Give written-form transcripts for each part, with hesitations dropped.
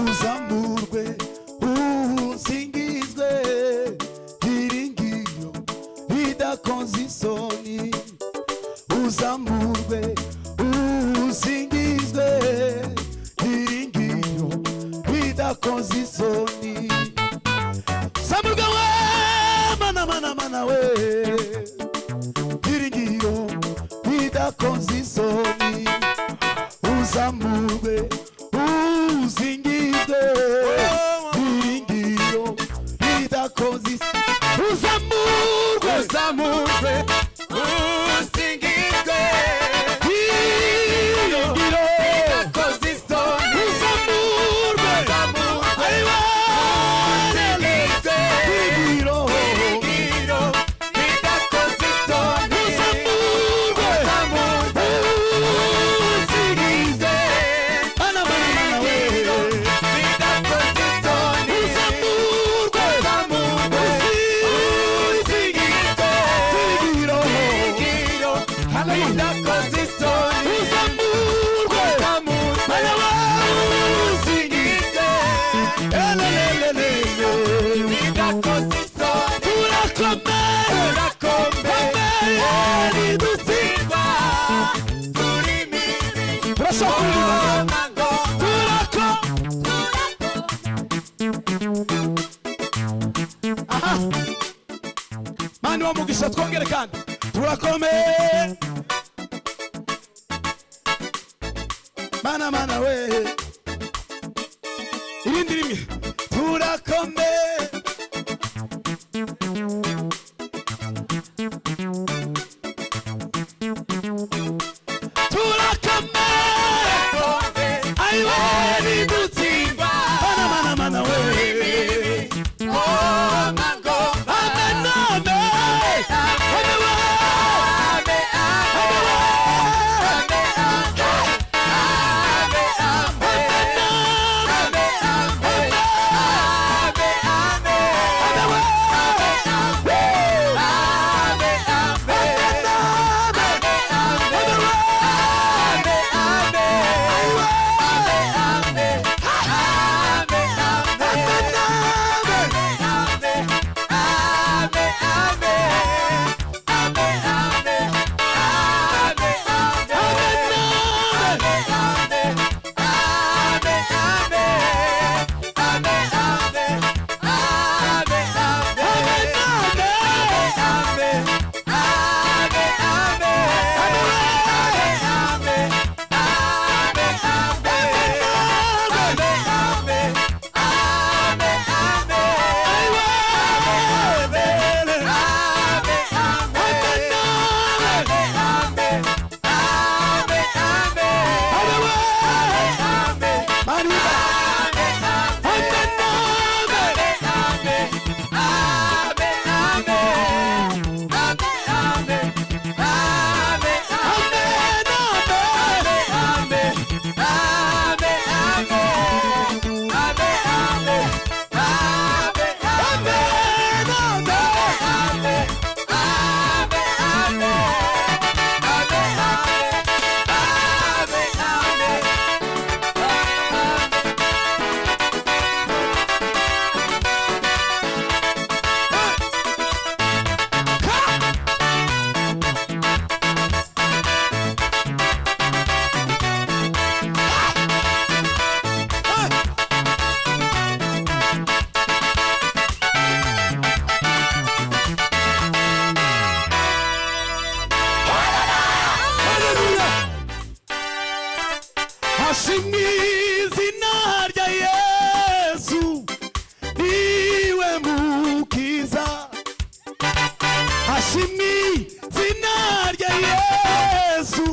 uzamurwe usingizwe iringiro bidakoze isoni uzamurwe usingizwe iringiro bidakoze isoni zamurwe we mana we iringiro bidakoze isoni uzamurwe usingizwe iringiro bidakoze isoni uzamurwe usingizwe iringiro bidakoze isoni uzamurwe aiwa iringiro bidakoze isoni uzamurwe usingizwe ana we bidakoze isoni uzamurwe usingizwe iringiro bidakoze isoni uzamurwe usingizwe elelelele bidakoze isoni turakomeye ntidutsindwa turi miri aha mani wa mugisha twongere kandi turakomeye mana we irindi rimwe turakomeye aiwa ntidutsindwa mana we Hashimizina ya Yesu, Hashimizina ya Yesu.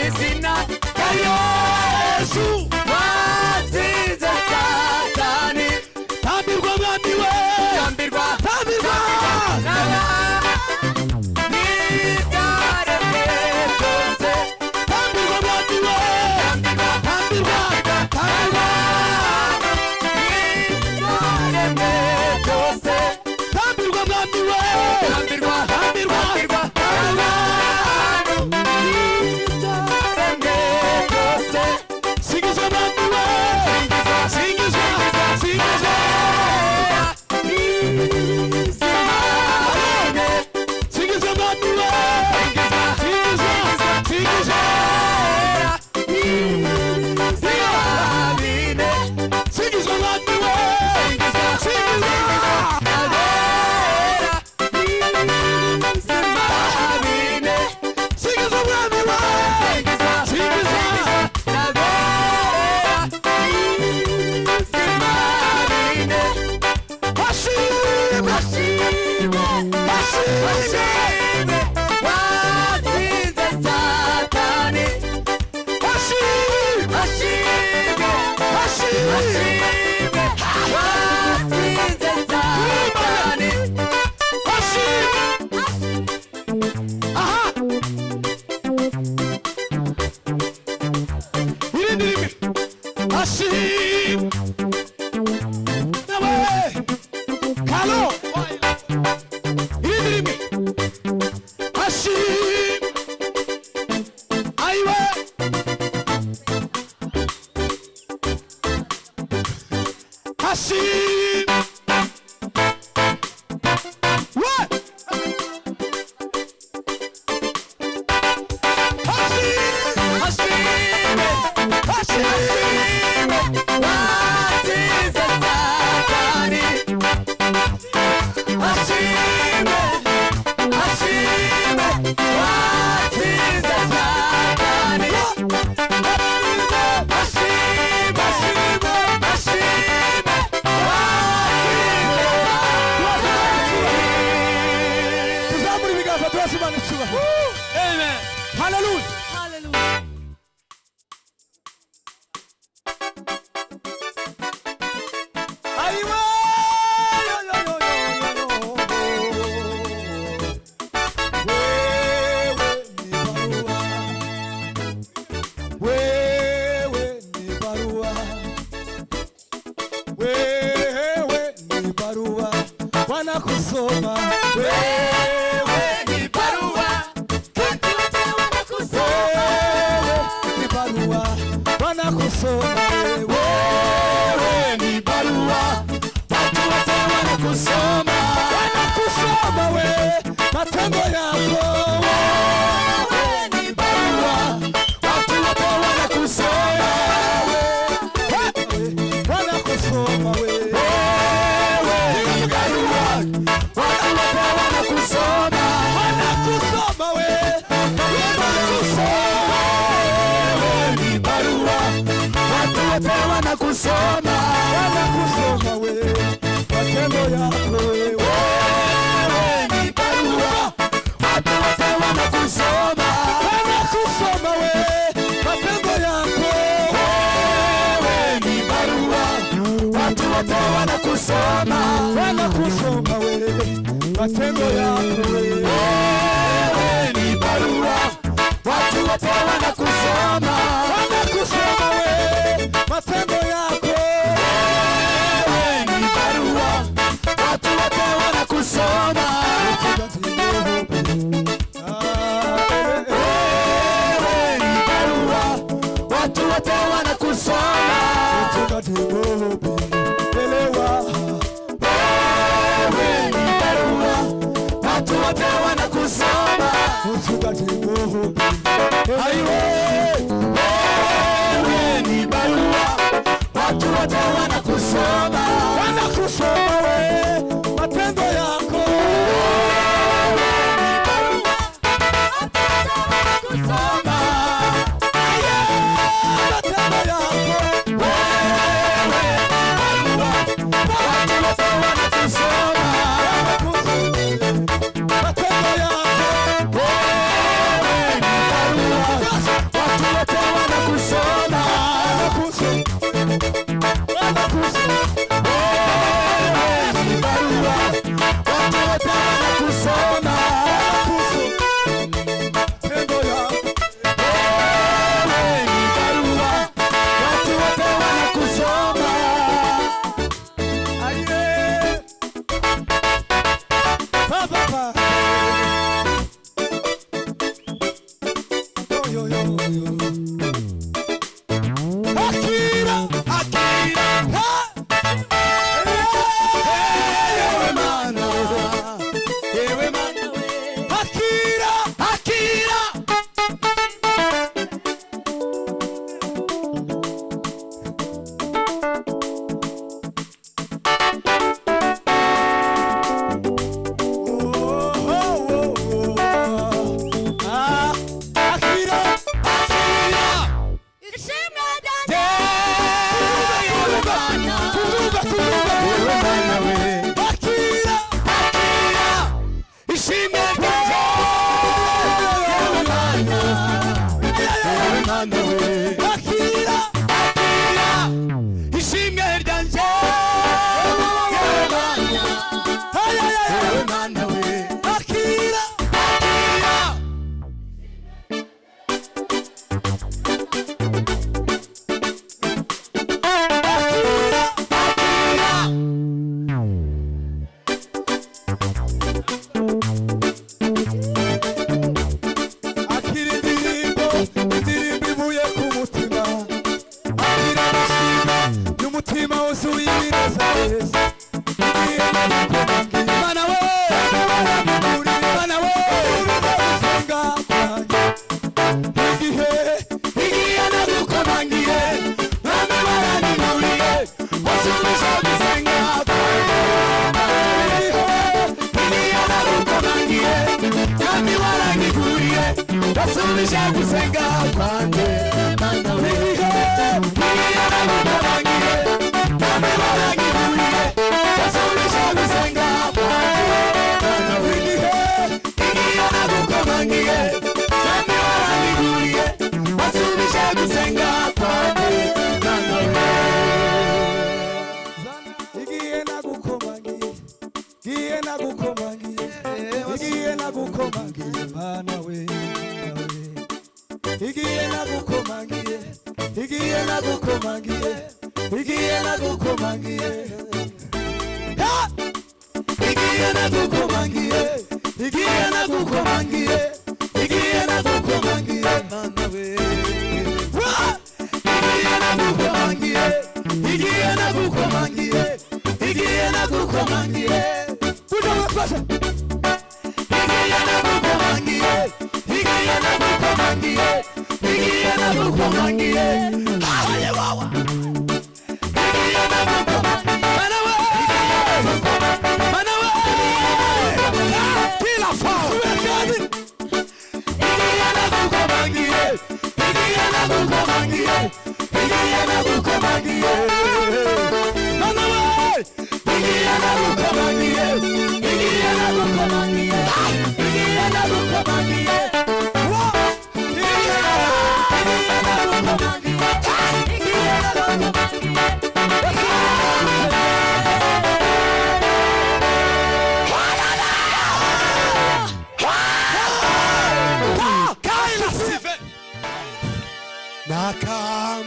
izina rya Yesu watsinze Satani. tambirwa mwami we, tambirwa tambirwa n'ibyaremwe byose. tambirwa mwami we, tambirwa tambirwa n'ibyaremwe byose. tambirwa mwami we, tambirwa tambirwa tambirwa n'ibyaremwe byose. singizwa mwami we, singizwa singizwa singizwa mwami we, singizwa singizwa singizwa mwami we, singizwa singizwa mwami we, singizwa hashimwe hashimwe hashimwe hashimwe aha irindi rimwe hashimwe nawe kalo irindi rimwe hashimwe aiwe hashimwe we tuzamura ibiganza turasibana icyubahiro. Amen. Hallelujah. Aiwe yo yo yo yo wewe ni barua, wewe ni barua Bwana kusoma, wewe ni barua ni barua Bwana kusoma, wewe ni barua watu wote wanakusoma, wanakusoma we matendo yako, wewe ni barua watu wote wanakusoma, wanakusoma we, wewe ni barua watu wote wanakusoma, wanakusoma we, wanakusoma ni barua watu wote wanakusoma, wanakusoma we matendo yako, wewe ni barua watu wote wanakusoma, wanakusoma we matendo yako, wewe ni barua watu wote wanakusoma, wanakusoma we matendo yako, wewe ni barua watu wote wanakusoma, wanakusoma we matendo yako, wewe ni barua watu wote wanakusoma, wewe ni barua watu wote wanakusoma, elewa, wewe ni barua watu wote wanakusoma, aiwe wewe ni barua watu wote wanakusoma, wanakusoma we matendo yako, wewe ni barua watu wote wanakusoma, matendo yako, wewe ni barua watu wote wanakusoma, matendo yako, wewe ni barua watu mana we akira ishimwe ryanje mana we akira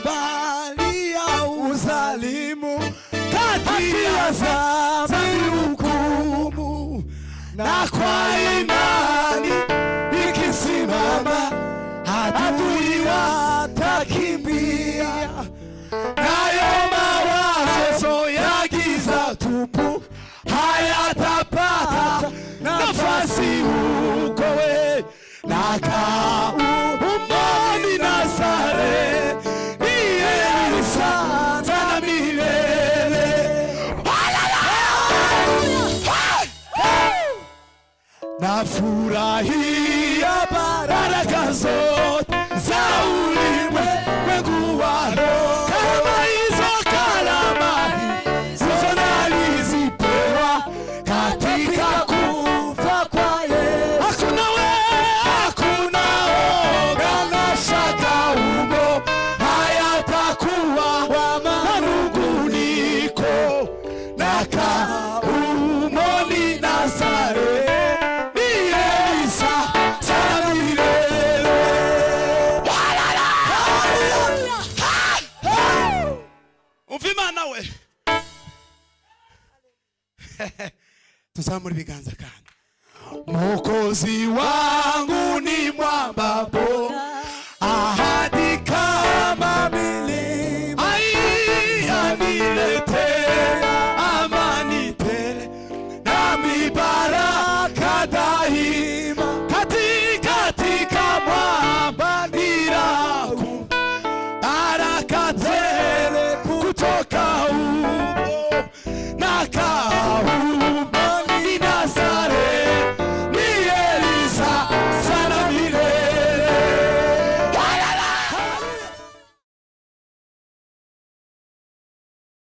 nakambalia uzalimu kati ya dhambi hukumu, na kwa imani ikisimama adui watakimbia, nayo mawazo ya giza tupu hayatapata nafasi huko. We umoni na sare ni Elisa tena milele. Nafurahia baraka zote za ulimwengu wa roho, kama hizo karama hizo nalizipewa katika kufa kwa Yesu. Hakuna oga na shaka humo, hayatakuwa manunguniko, na umoni na sare ni Elisa tena milele. Umvimana we tuzamura ibiganza kandi Mwokozi wangu ni mwamba bora